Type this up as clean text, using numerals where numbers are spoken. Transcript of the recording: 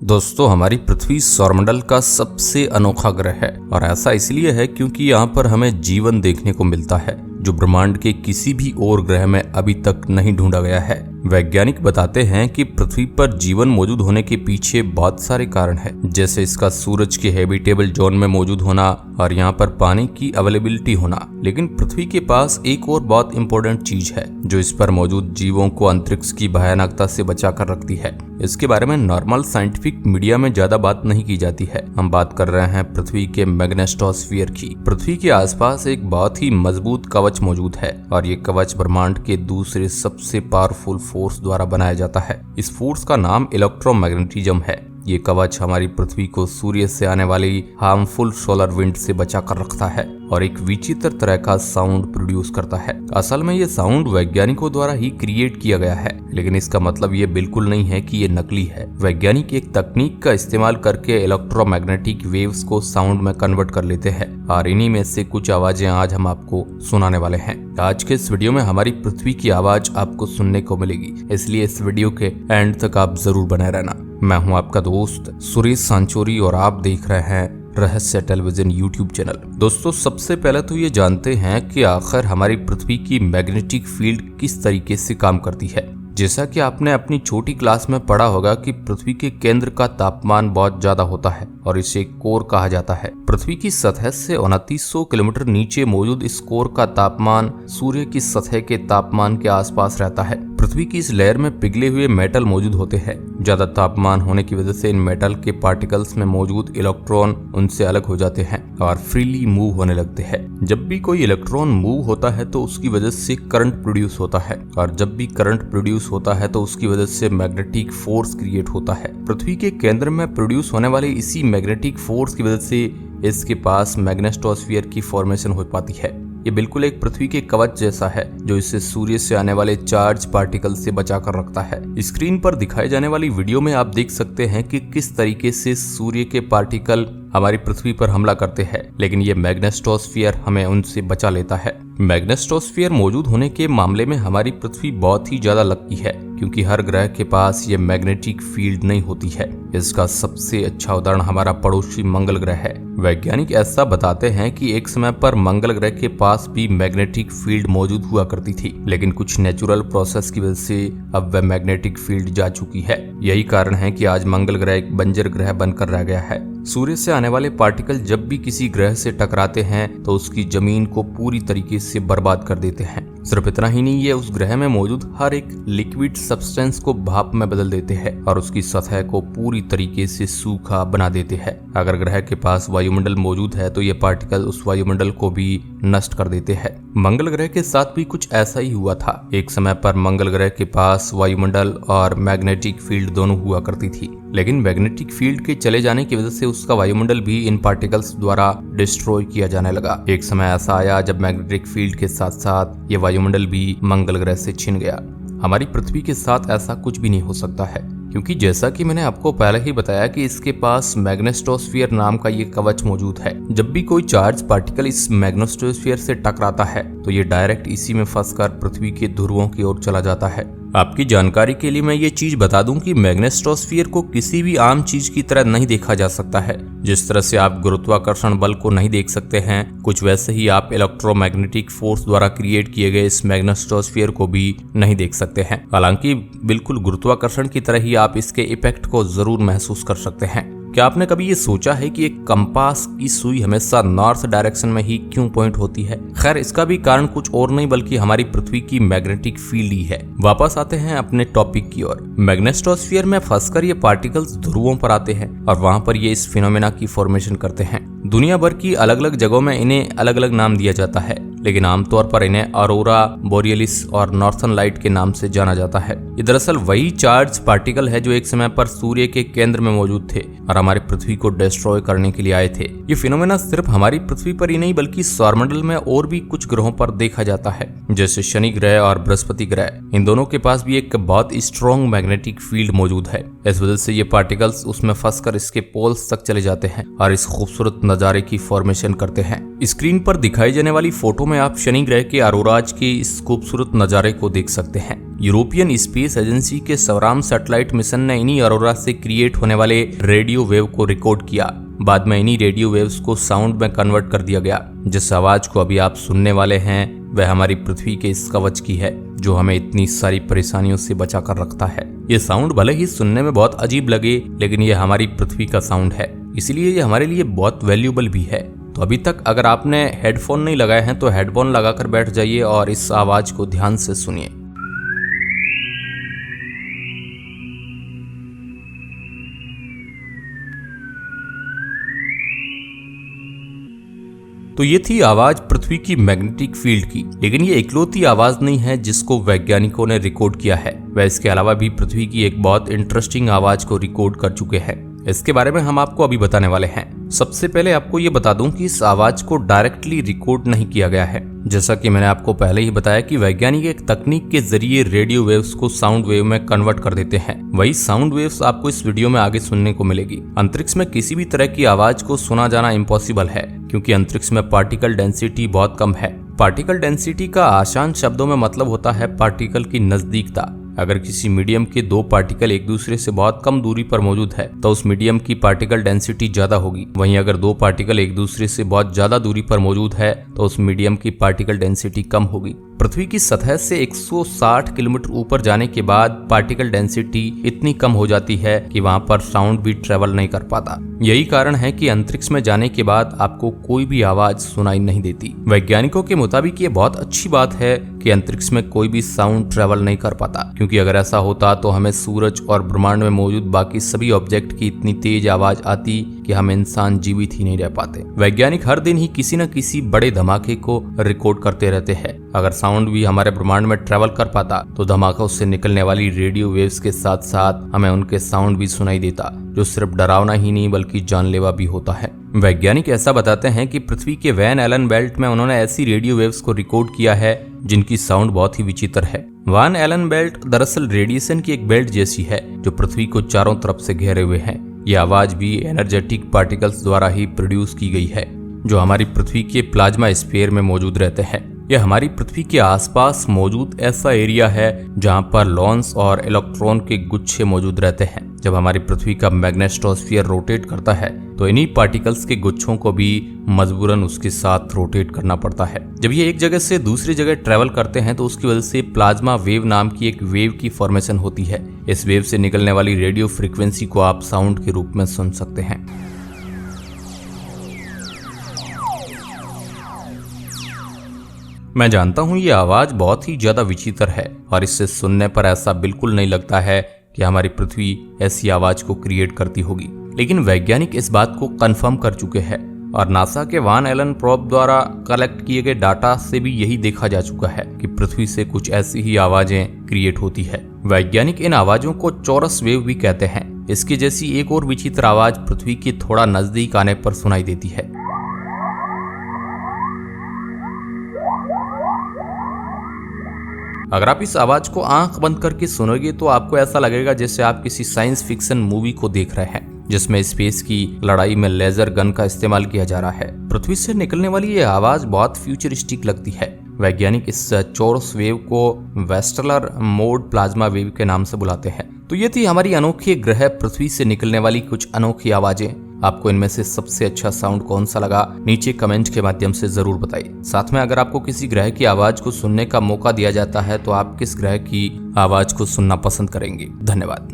दोस्तों, हमारी पृथ्वी सौरमंडल का सबसे अनोखा ग्रह है और ऐसा इसलिए है क्योंकि यहाँ पर हमें जीवन देखने को मिलता है जो ब्रह्मांड के किसी भी और ग्रह में अभी तक नहीं ढूंढा गया है। वैज्ञानिक बताते हैं कि पृथ्वी पर जीवन मौजूद होने के पीछे बहुत सारे कारण हैं, जैसे इसका सूरज के हैबिटेबल जोन में मौजूद होना और यहाँ पर पानी की अवेलेबिलिटी होना। लेकिन पृथ्वी के पास एक और बहुत इंपॉर्टेंट चीज है जो इस पर मौजूद जीवों को अंतरिक्ष की भयानकता से बचा कर रखती है। इसके बारे में नॉर्मल साइंटिफिक मीडिया में ज्यादा बात नहीं की जाती है। हम बात कर रहे हैं पृथ्वी के मैग्नेटोस्फीयर की। पृथ्वी के आसपास एक बहुत ही मजबूत कवच मौजूद है और ये कवच ब्रह्मांड के दूसरे सबसे पावरफुल फोर्स द्वारा बनाया जाता है। इस फोर्स का नाम इलेक्ट्रोमैग्नेटिज्म है। ये कवच हमारी पृथ्वी को सूर्य से आने वाली हार्मफुल सोलर विंड से बचा कर रखता है और एक विचित्र तरह का साउंड प्रोड्यूस करता है। असल में ये साउंड वैज्ञानिकों द्वारा ही क्रिएट किया गया है, लेकिन इसका मतलब ये बिल्कुल नहीं है कि ये नकली है। वैज्ञानिक एक तकनीक का इस्तेमाल करके इलेक्ट्रोमैग्नेटिक वेव्स को साउंड में कन्वर्ट कर लेते हैं और इन्हीं में से कुछ आवाजें आज हम आपको सुनाने वाले हैं। आज के इस वीडियो में हमारी पृथ्वी की आवाज आपको सुनने को मिलेगी, इसलिए इस वीडियो के एंड तक आप जरूर बने रहना। मैं हूं आपका दोस्त सुरेश सांचोरी और आप देख रहे हैं रहस्य टेलीविजन यूट्यूब चैनल। दोस्तों, सबसे पहले तो ये जानते हैं कि आखिर हमारी पृथ्वी की मैग्नेटिक फील्ड किस तरीके से काम करती है। जैसा कि आपने अपनी छोटी क्लास में पढ़ा होगा कि पृथ्वी के केंद्र का तापमान बहुत ज्यादा होता है और इसे कोर कहा जाता है। पृथ्वी की सतह से 2900 किलोमीटर नीचे मौजूद इस कोर का तापमान सूर्य की सतह के तापमान के आसपास रहता है। पृथ्वी की इस लेयर में पिघले हुए मेटल मौजूद होते हैं। ज्यादा तापमान होने की वजह से इन मेटल के पार्टिकल्स में मौजूद इलेक्ट्रॉन उनसे अलग हो जाते हैं और फ्रीली मूव होने लगते हैं। जब भी कोई इलेक्ट्रॉन मूव होता है तो उसकी वजह से करंट प्रोड्यूस होता है और जब भी करंट प्रोड्यूस होता है तो उसकी वजह से मैग्नेटिक फोर्स क्रिएट होता है। पृथ्वी के केंद्र में प्रोड्यूस होने वाले इसी मैग्नेटिक फोर्स की वजह से इसके पास मैग्नेटोस्फीयर की फॉर्मेशन हो पाती है। ये बिल्कुल एक पृथ्वी के कवच जैसा है जो इसे सूर्य से आने वाले चार्ज पार्टिकल से बचा कर रखता है। स्क्रीन पर दिखाई जाने वाली वीडियो में आप देख सकते हैं कि किस तरीके से सूर्य के पार्टिकल हमारी पृथ्वी पर हमला करते हैं, लेकिन ये मैग्नेटोस्फीयर हमें उनसे बचा लेता है। मैग्नेटोस्फीयर मौजूद होने के मामले में हमारी पृथ्वी बहुत ही ज्यादा लकी है क्योंकि हर ग्रह के पास ये मैग्नेटिक फील्ड नहीं होती है। इसका सबसे अच्छा उदाहरण हमारा पड़ोसी मंगल ग्रह है। वैज्ञानिक ऐसा बताते हैं कि एक समय पर मंगल ग्रह के पास भी मैग्नेटिक फील्ड मौजूद हुआ करती थी, लेकिन कुछ नेचुरल प्रोसेस की वजह से अब वह मैग्नेटिक फील्ड जा चुकी है। यही कारण है कि आज मंगल ग्रह एक बंजर ग्रह बनकर रह गया है। सूर्य से आने वाले पार्टिकल जब भी किसी ग्रह से टकराते हैं तो उसकी जमीन को पूरी तरीके से बर्बाद कर देते हैं। सिर्फ इतना ही नहीं, ये उस ग्रह में मौजूद हर एक लिक्विड सब्सटेंस को भाप में बदल देते हैं और उसकी सतह को पूरी तरीके से सूखा बना देते हैं। अगर ग्रह के पास वायुमंडल मौजूद है तो ये पार्टिकल उस वायुमंडल को भी नष्ट कर देते हैं। मंगल ग्रह के साथ भी कुछ ऐसा ही हुआ था। एक समय पर मंगल ग्रह के पास वायुमंडल और मैग्नेटिक फील्ड दोनों हुआ करती थी, लेकिन मैग्नेटिक फील्ड के चले जाने की वजह से उसका वायुमंडल भी इन पार्टिकल्स द्वारा डिस्ट्रॉय किया जाने लगा। एक समय ऐसा आया जब मैग्नेटिक फील्ड के साथ साथ ये वायुमंडल भी मंगल ग्रह से छिन गया। हमारी पृथ्वी के साथ ऐसा कुछ भी नहीं हो सकता है क्योंकि जैसा कि मैंने आपको पहले ही बताया कि इसके पास मैग्नेटोस्फीयर नाम का ये कवच मौजूद है। जब भी कोई चार्ज पार्टिकल इस मैग्नेटोस्फीयर से टकराता है तो ये डायरेक्ट इसी में फंसकर पृथ्वी के ध्रुवों की ओर चला जाता है। आपकी जानकारी के लिए मैं ये चीज बता दूं कि मैग्नेटोस्फीयर को किसी भी आम चीज की तरह नहीं देखा जा सकता है। जिस तरह से आप गुरुत्वाकर्षण बल को नहीं देख सकते हैं, कुछ वैसे ही आप इलेक्ट्रोमैग्नेटिक फोर्स द्वारा क्रिएट किए गए इस मैग्नेटोस्फीयर को भी नहीं देख सकते हैं। हालांकि बिल्कुल गुरुत्वाकर्षण की तरह ही आप इसके इफेक्ट को जरूर महसूस कर सकते हैं। क्या आपने कभी ये सोचा है कि एक कंपास की सुई हमेशा नॉर्थ डायरेक्शन में ही क्यों पॉइंट होती है? खैर, इसका भी कारण कुछ और नहीं बल्कि हमारी पृथ्वी की मैग्नेटिक फील्ड ही है। वापस आते हैं अपने टॉपिक की ओर। मैग्नेटोस्फीयर में फंसकर ये पार्टिकल्स ध्रुवों पर आते हैं और वहां पर ये इस फिनोमेना की फॉर्मेशन करते हैं। दुनिया भर की अलग अलग जगहों में इन्हें अलग अलग नाम दिया जाता है, लेकिन आमतौर पर इन्हें अरोरा बोरियलिस और नॉर्थर्न लाइट के नाम से जाना जाता है। ये दरअसल वही चार्ज पार्टिकल है जो एक समय पर सूर्य के केंद्र में मौजूद थे और हमारी पृथ्वी को डिस्ट्रॉय करने के लिए आए थे। ये फिनोमेना सिर्फ हमारी पृथ्वी पर ही नहीं बल्कि सौरमंडल में और भी कुछ ग्रहों पर देखा जाता है, जैसे शनि ग्रह और बृहस्पति ग्रह। इन दोनों के पास भी एक बहुत स्ट्रॉन्ग मैग्नेटिक फील्ड मौजूद है। इस वजह से ये पार्टिकल्स उसमें फंसकर इसके पोल्स तक चले जाते हैं और इस खूबसूरत नजारे की फॉर्मेशन करते हैं। स्क्रीन पर दिखाई जाने वाली फोटो में आप शनि ग्रह के अरोराज के इस खूबसूरत नजारे को देख सकते हैं। यूरोपियन स्पेस एजेंसी के सवराम सैटेलाइट मिशन ने इन्हीं अरोरा से क्रिएट होने वाले रेडियो वेव को रिकॉर्ड किया। बाद में इन्हीं रेडियो वेव्स को साउंड में कन्वर्ट कर दिया गया। जिस आवाज को अभी आप सुनने वाले हैं वह हमारी पृथ्वी के इस कवच की है जो हमें इतनी सारी परेशानियों से बचा कर रखता है। ये साउंड भले ही सुनने में बहुत अजीब लगे, लेकिन ये हमारी पृथ्वी का साउंड है, इसलिए ये हमारे लिए बहुत वैल्यूएबल भी है। तो अभी तक अगर आपने हेडफोन नहीं लगाए हैं तो हेडफोन लगाकर बैठ जाइए और इस आवाज को ध्यान से सुनिए। तो ये थी आवाज पृथ्वी की मैग्नेटिक फील्ड की, लेकिन ये इकलौती आवाज नहीं है जिसको वैज्ञानिकों ने रिकॉर्ड किया है। वह इसके अलावा भी पृथ्वी की एक बहुत इंटरेस्टिंग आवाज को रिकॉर्ड कर चुके हैं। इसके बारे में हम आपको अभी बताने वाले हैं। सबसे पहले आपको ये बता दूं कि इस आवाज को डायरेक्टली रिकॉर्ड नहीं किया गया है। जैसा कि मैंने आपको पहले ही बताया कि वैज्ञानिक एक तकनीक के जरिए रेडियो वेव्स को साउंड वेव में कन्वर्ट कर देते हैं। वही साउंड वेव्स आपको इस वीडियो में आगे सुनने को मिलेगी। अंतरिक्ष में किसी भी तरह की आवाज को सुना जाना इम्पॉसिबल है, क्योंकि अंतरिक्ष में पार्टिकल डेंसिटी बहुत कम है। पार्टिकल डेंसिटी का आसान शब्दों में मतलब होता है पार्टिकल की नजदीकता। अगर किसी मीडियम के दो पार्टिकल एक दूसरे से बहुत कम दूरी पर मौजूद है तो उस मीडियम की पार्टिकल डेंसिटी ज्यादा होगी। वहीं अगर दो पार्टिकल एक दूसरे से बहुत ज्यादा दूरी पर मौजूद है तो उस मीडियम की पार्टिकल डेंसिटी कम होगी। पृथ्वी की सतह से 160 किलोमीटर ऊपर जाने के बाद पार्टिकल डेंसिटी इतनी कम हो जाती है कि वहां पर साउंड भी ट्रेवल नहीं कर पाता। यही कारण है कि अंतरिक्ष में जाने के बाद आपको कोई भी आवाज सुनाई नहीं देती। वैज्ञानिकों के मुताबिक ये बहुत अच्छी बात है कि अंतरिक्ष में कोई भी साउंड ट्रेवल नहीं कर पाता, क्योंकि अगर ऐसा होता तो हमें सूरज और ब्रह्मांड में मौजूद बाकी सभी ऑब्जेक्ट की इतनी तेज आवाज आती कि हम इंसान जीवित ही नहीं रह पाते। वैज्ञानिक हर दिन ही किसी न किसी बड़े धमाके को रिकॉर्ड करते रहते हैं। अगर साउंड भी हमारे ब्रह्मांड में ट्रेवल कर पाता तो धमाकों से निकलने वाली रेडियो वेव्स के साथ साथ हमें उनके साउंड भी सुनाई देता, जो सिर्फ डरावना ही नहीं बल्कि जानलेवा भी होता है। वैज्ञानिक ऐसा बताते हैं कि पृथ्वी के वैन एलन बेल्ट में उन्होंने ऐसी रेडियो वेव्स को रिकॉर्ड किया है जिनकी साउंड बहुत ही विचित्र है। वैन एलन बेल्ट दरअसल रेडिएशन की एक बेल्ट जैसी है जो पृथ्वी को चारों तरफ से घेरे हुए है। यह आवाज भी एनर्जेटिक पार्टिकल्स द्वारा ही प्रोड्यूस की गई है, जो हमारी पृथ्वी के प्लाज्मा स्फीयर में मौजूद रहते हैं। यह हमारी पृथ्वी के आसपास मौजूद ऐसा एरिया है जहां पर लॉन्स और इलेक्ट्रॉन के गुच्छे मौजूद रहते हैं। जब हमारी पृथ्वी का मैग्नेटोस्फीयर रोटेट करता है तो इन्हीं पार्टिकल्स के गुच्छों को भी मजबूरन उसके साथ रोटेट करना पड़ता है। जब ये एक जगह से दूसरी जगह ट्रेवल करते हैं तो उसकी वजह से प्लाज्मा वेव नाम की एक वेव की फॉर्मेशन होती है। इस वेव से निकलने वाली रेडियो फ्रीक्वेंसी को आप साउंड के रूप में सुन सकते हैं। मैं जानता हूँ ये आवाज बहुत ही ज्यादा विचित्र है और इससे सुनने पर ऐसा बिल्कुल नहीं लगता है कि हमारी पृथ्वी ऐसी आवाज को क्रिएट करती होगी, लेकिन वैज्ञानिक इस बात को कंफर्म कर चुके हैं और नासा के वैन एलन प्रोब द्वारा कलेक्ट किए गए डाटा से भी यही देखा जा चुका है कि पृथ्वी से कुछ ऐसी ही आवाजें क्रिएट होती है। वैज्ञानिक इन आवाजों को चौरस वेव भी कहते हैं। इसकी जैसी एक और विचित्र आवाज पृथ्वी के थोड़ा नजदीक आने पर सुनाई देती है। अगर आप इस आवाज को आंख बंद करके सुनोगे तो आपको ऐसा लगेगा जैसे आप किसी साइंस फिक्शन मूवी को देख रहे हैं, जिसमें स्पेस की लड़ाई में लेजर गन का इस्तेमाल किया जा रहा है। पृथ्वी से निकलने वाली ये आवाज बहुत फ्यूचरिस्टिक लगती है। वैज्ञानिक इस चौरस वेव को वेस्टलर मोड प्लाज्मा वेव के नाम से बुलाते हैं। तो ये थी हमारी अनोखी ग्रह पृथ्वी से निकलने वाली कुछ अनोखी आवाजें। आपको इनमें से सबसे अच्छा साउंड कौन सा लगा नीचे कमेंट के माध्यम से जरूर बताइए। साथ में अगर आपको किसी ग्रह की आवाज को सुनने का मौका दिया जाता है तो आप किस ग्रह की आवाज को सुनना पसंद करेंगे। धन्यवाद।